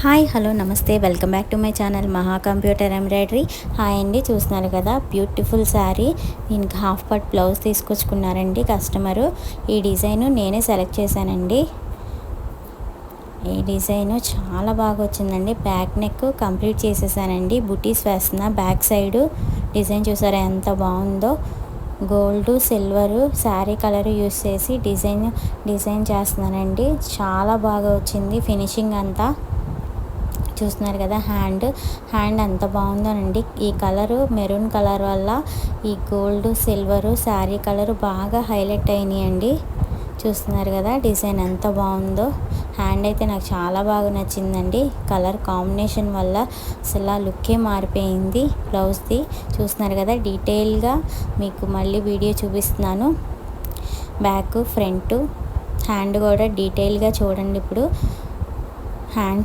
Hi hello నమస్తే welcome back to my channel మహా computer embroidery. Hi అండి, చూస్తున్నారు కదా బ్యూటిఫుల్ శారీ. దీనికి హాఫ్ పట్ బ్లౌజ్ తీసుకొచ్చుకున్నారండి కస్టమరు. ఈ డిజైన్ నేనే సెలెక్ట్ చేశానండి. ఈ డిజైన్ చాలా బాగా వచ్చిందండి. బ్యాక్ నెక్ కంప్లీట్ చేసేసానండి. బుటీస్ వేస్తున్నా. బ్యాక్ సైడ్ డిజైన్ చూసారా ఎంత బాగుందో. Gold silver sari colour use చేసి డిజైన్ చేస్తున్నానండి. చాలా బాగా వచ్చింది ఫినిషింగ్ అంతా. చూస్తున్నారు కదా హ్యాండ్ ఎంత బాగుందోనండి. ఈ కలరు మెరూన్ కలర్ వల్ల ఈ గోల్డ్ సిల్వరు శారీ కలర్ బాగా హైలైట్ అయినాయండి. చూస్తున్నారు కదా డిజైన్ ఎంత బాగుందో. హ్యాండ్ అయితే నాకు చాలా బాగా నచ్చిందండి. కలర్ కాంబినేషన్ వల్ల అసలు ఆ లుక్కే మారిపోయింది బ్లౌజ్ది. చూస్తున్నారు కదా డీటెయిల్గా మీకు మళ్ళీ వీడియో చూపిస్తున్నాను. బ్యాక్ ఫ్రంట్ హ్యాండ్ కూడా డీటెయిల్గా చూడండి. ఇప్పుడు హ్యాండ్